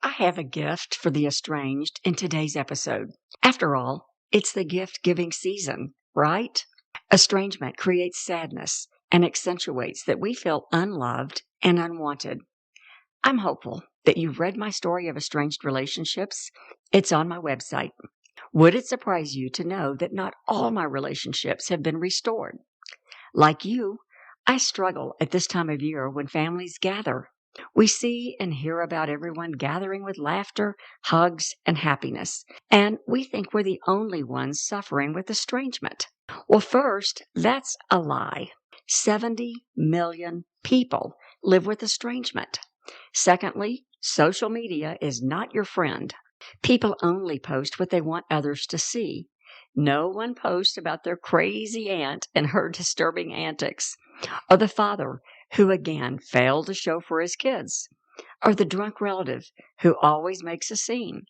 I have a gift for the estranged in today's episode. After all, it's the gift giving season, right? Estrangement creates sadness and accentuates that we feel unloved and unwanted. I'm hopeful that you've read my story of estranged relationships. It's on my website. Would it surprise you to know that not all my relationships have been restored? Like you, I struggle at this time of year when families gather. We see and hear about everyone gathering with laughter, hugs, and happiness, and we think we're the only ones suffering with estrangement. Well, first, that's a lie. 70 million people live with estrangement. Secondly, social media is not your friend. People only post what they want others to see. No one posts about their crazy aunt and her disturbing antics, or the father who again failed to show for his kids, or the drunk relative who always makes a scene.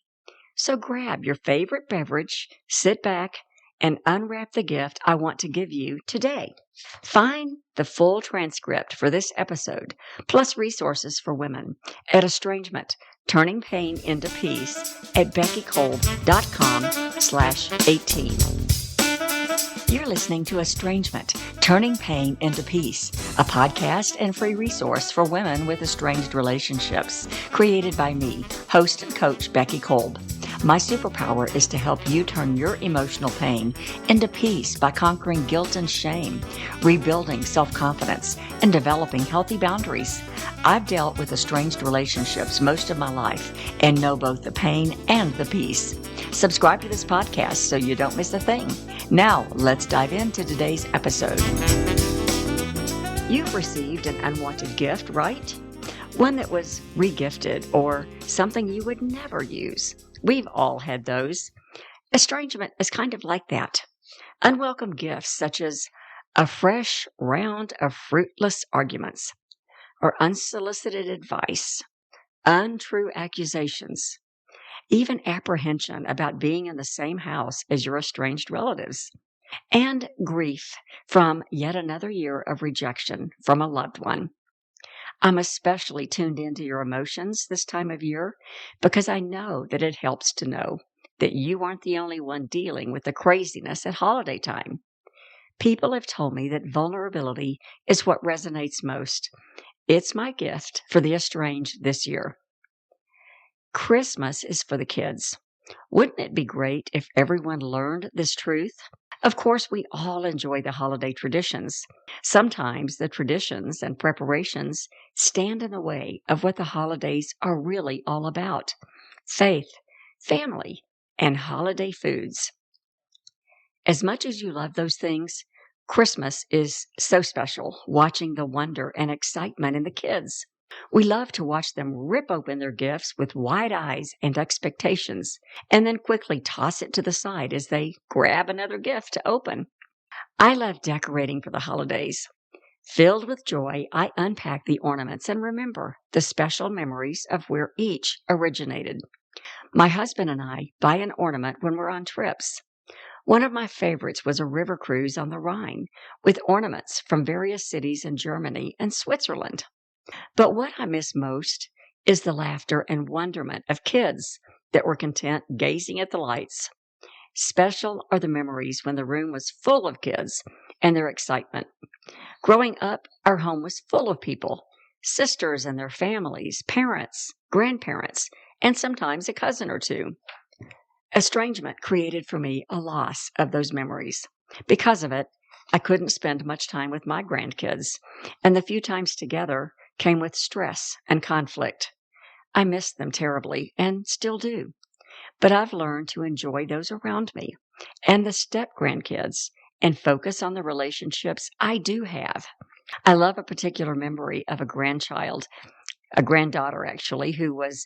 So grab your favorite beverage, sit back, and unwrap the gift I want to give you today. Find the full transcript for this episode, plus resources for women, at Estrangement, Turning Pain into Peace at beckykolb.com/18. You're listening to Estrangement, Turning Pain into Peace, a podcast and free resource for women with estranged relationships, created by me, host and coach Becky Kolb. My superpower is to help you turn your emotional pain into peace by conquering guilt and shame, rebuilding self-confidence, and developing healthy boundaries. I've dealt with estranged relationships most of my life and know both the pain and the peace. Subscribe to this podcast so you don't miss a thing. Now, let's dive into today's episode. You've received an unwanted gift, right? One that was regifted or something you would never use. We've all had those. Estrangement is kind of like that. Unwelcome gifts such as a fresh round of fruitless arguments, or unsolicited advice, untrue accusations, even apprehension about being in the same house as your estranged relatives, and grief from yet another year of rejection from a loved one. I'm especially tuned into your emotions this time of year because I know that it helps to know that you aren't the only one dealing with the craziness at holiday time. People have told me that vulnerability is what resonates most. It's my gift for the estranged this year. Christmas is for the kids. Wouldn't it be great if everyone learned this truth? Of course, we all enjoy the holiday traditions. Sometimes the traditions and preparations stand in the way of what the holidays are really all about: faith, family, and holiday foods. As much as you love those things, Christmas is so special, watching the wonder and excitement in the kids. We love to watch them rip open their gifts with wide eyes and expectations, and then quickly toss it to the side as they grab another gift to open. I love decorating for the holidays. Filled with joy, I unpack the ornaments and remember the special memories of where each originated. My husband and I buy an ornament when we're on trips. One of my favorites was a river cruise on the Rhine with ornaments from various cities in Germany and Switzerland. But what I miss most is the laughter and wonderment of kids that were content gazing at the lights. Special are the memories when the room was full of kids and their excitement. Growing up, our home was full of people, sisters and their families, parents, grandparents, and sometimes a cousin or two. Estrangement created for me a loss of those memories. Because of it, I couldn't spend much time with my grandkids, and the few times together came with stress and conflict. I missed them terribly and still do. But I've learned to enjoy those around me and the step-grandkids and focus on the relationships I do have. I love a particular memory of a granddaughter actually, who was,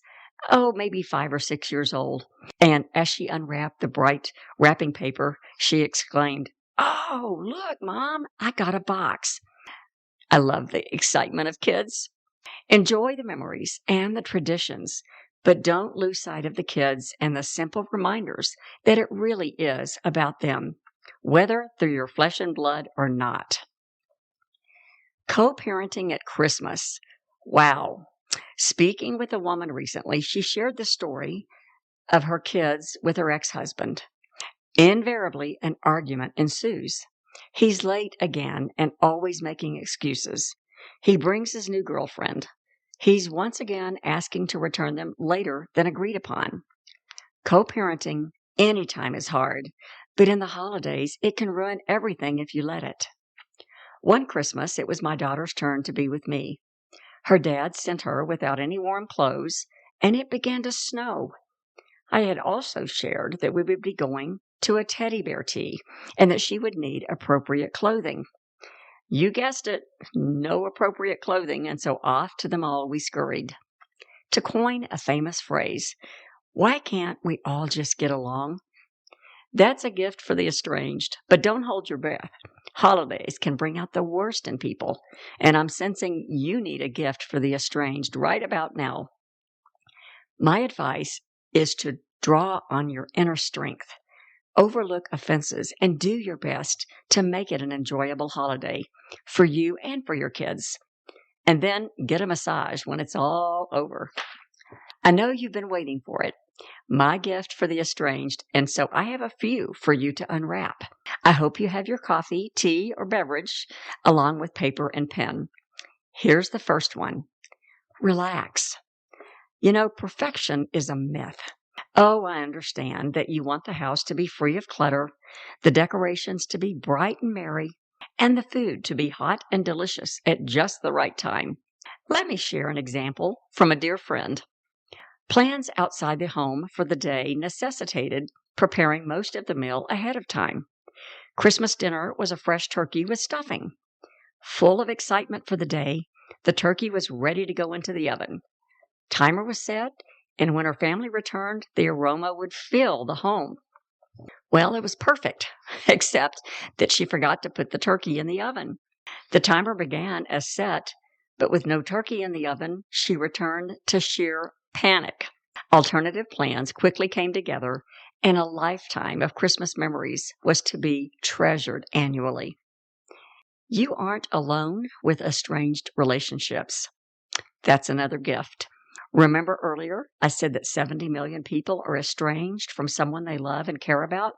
maybe 5 or 6 years old. And as she unwrapped the bright wrapping paper, she exclaimed, "Oh, look, Mom, I got a box." I love the excitement of kids. Enjoy the memories and the traditions, but don't lose sight of the kids and the simple reminders that it really is about them, whether through your flesh and blood or not. Co-parenting at Christmas. Wow. Speaking with a woman recently, she shared the story of her kids with her ex-husband. Invariably, an argument ensues. He's late again and always making excuses. He brings his new girlfriend. He's once again asking to return them later than agreed upon. Co-parenting anytime is hard, but in the holidays, it can ruin everything if you let it. One Christmas, it was my daughter's turn to be with me. Her dad sent her without any warm clothes, and it began to snow. I had also shared that we would be going to a teddy bear tea and that she would need appropriate clothing. You guessed it, no appropriate clothing, and so off to the mall we scurried. To coin a famous phrase, why can't we all just get along? That's a gift for the estranged, but don't hold your breath. Holidays can bring out the worst in people, and I'm sensing you need a gift for the estranged right about now. My advice is to draw on your inner strength, overlook offenses, and do your best to make it an enjoyable holiday for you and for your kids. And then get a massage when it's all over. I know you've been waiting for it. My gift for the estranged, and so I have a few for you to unwrap. I hope you have your coffee, tea, or beverage along with paper and pen. Here's the first one. Relax. You know, perfection is a myth. Oh, I understand that you want the house to be free of clutter, the decorations to be bright and merry, and the food to be hot and delicious at just the right time. Let me share an example from a dear friend. Plans outside the home for the day necessitated preparing most of the meal ahead of time. Christmas dinner was a fresh turkey with stuffing. Full of excitement for the day, the turkey was ready to go into the oven. Timer was set, and when her family returned, the aroma would fill the home. Well, it was perfect, except that she forgot to put the turkey in the oven. The timer began as set, but with no turkey in the oven, she returned to sheer panic. Alternative plans quickly came together, and a lifetime of Christmas memories was to be treasured annually. You aren't alone with estranged relationships. That's another gift. Remember earlier, I said that 70 million people are estranged from someone they love and care about?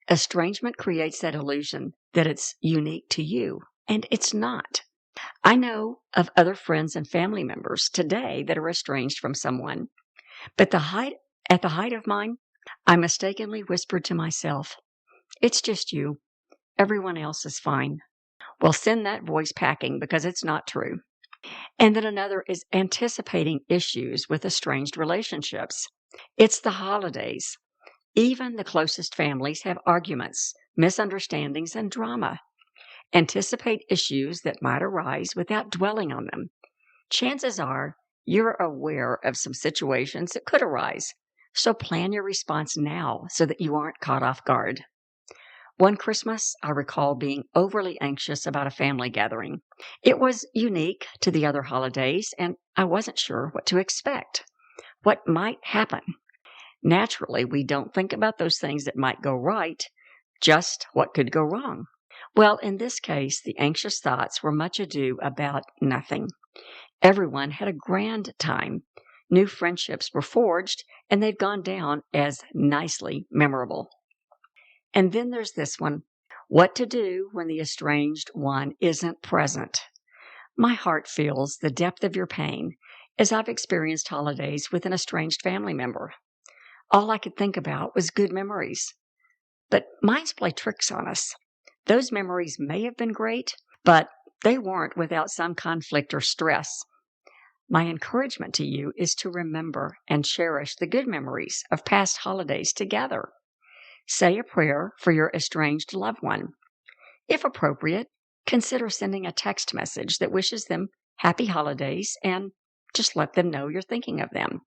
Estrangement creates that illusion that it's unique to you, and it's not. I know of other friends and family members today that are estranged from someone, but at the height of mine, I mistakenly whispered to myself, "It's just you. Everyone else is fine." Well, send that voice packing because it's not true. And then another is anticipating issues with estranged relationships. It's the holidays. Even the closest families have arguments, misunderstandings, and drama. Anticipate issues that might arise without dwelling on them. Chances are you're aware of some situations that could arise, so plan your response now so that you aren't caught off guard. One Christmas, I recall being overly anxious about a family gathering. It was unique to the other holidays, and I wasn't sure what to expect. What might happen? Naturally, we don't think about those things that might go right, just what could go wrong. Well, in this case, the anxious thoughts were much ado about nothing. Everyone had a grand time. New friendships were forged, and they've gone down as nicely memorable. And then there's this one. What to do when the estranged one isn't present. My heart feels the depth of your pain as I've experienced holidays with an estranged family member. All I could think about was good memories. But minds play tricks on us. Those memories may have been great, but they weren't without some conflict or stress. My encouragement to you is to remember and cherish the good memories of past holidays together. Say a prayer for your estranged loved one. If appropriate, consider sending a text message that wishes them happy holidays and just let them know you're thinking of them.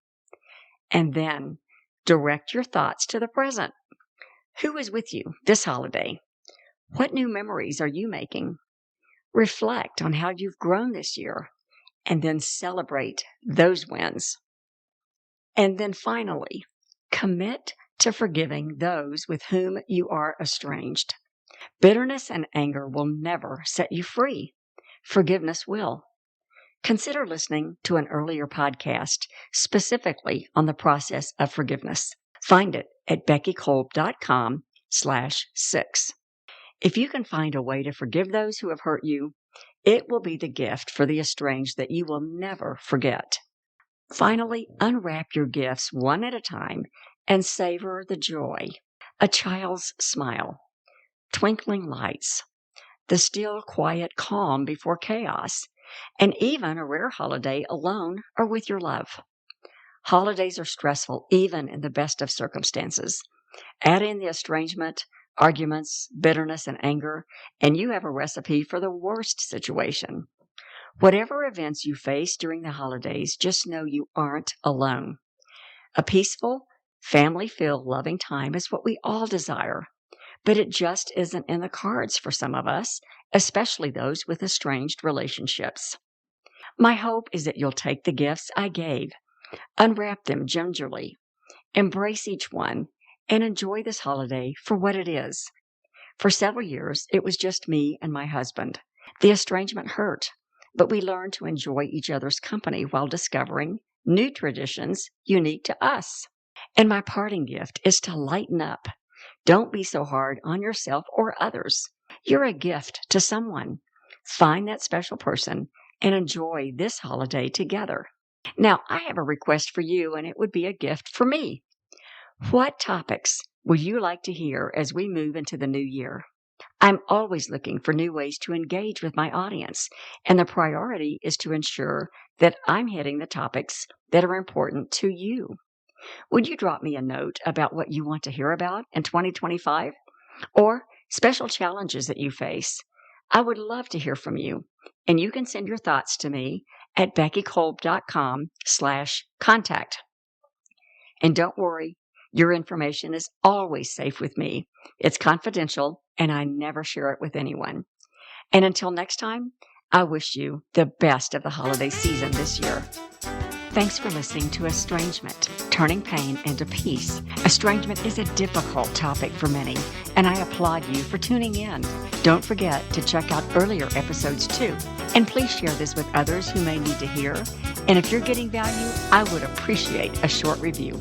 And then direct your thoughts to the present. Who is with you this holiday? What new memories are you making? Reflect on how you've grown this year, and then celebrate those wins. And then finally, commit to forgiving those with whom you are estranged. Bitterness and anger will never set you free. Forgiveness will. consider listening to an earlier podcast specifically on the process of forgiveness. Find it at beckykolb.com/6. If you can find a way to forgive those who have hurt you, it will be the gift for the estranged that you will never forget. Finally, unwrap your gifts one at a time and savor the joy. A child's smile, twinkling lights, the still, quiet calm before chaos, and even a rare holiday alone or with your love. Holidays are stressful even in the best of circumstances. Add in the estrangement, arguments, bitterness, and anger, and you have a recipe for the worst situation. Whatever events you face during the holidays, just know you aren't alone. A peaceful, family-filled, loving time is what we all desire, but it just isn't in the cards for some of us, especially those with estranged relationships. My hope is that you'll take the gifts I gave, unwrap them gingerly, embrace each one, and enjoy this holiday for what it is. For several years, it was just me and my husband. The estrangement hurt, but we learned to enjoy each other's company while discovering new traditions unique to us. And my parting gift is to lighten up. Don't be so hard on yourself or others. You're a gift to someone. Find that special person and enjoy this holiday together. Now, I have a request for you, and it would be a gift for me. What topics would you like to hear as we move into the new year? I'm always looking for new ways to engage with my audience, and the priority is to ensure that I'm hitting the topics that are important to you. Would you drop me a note about what you want to hear about in 2025 or special challenges that you face? I would love to hear from you, and you can send your thoughts to me at beckykolb.com/contact. And don't worry, your information is always safe with me. It's confidential, and I never share it with anyone. And until next time, I wish you the best of the holiday season this year. Thanks for listening to Estrangement, Turning Pain into Peace. Estrangement is a difficult topic for many, and I applaud you for tuning in. Don't forget to check out earlier episodes too, and please share this with others who may need to hear. And if you're getting value, I would appreciate a short review.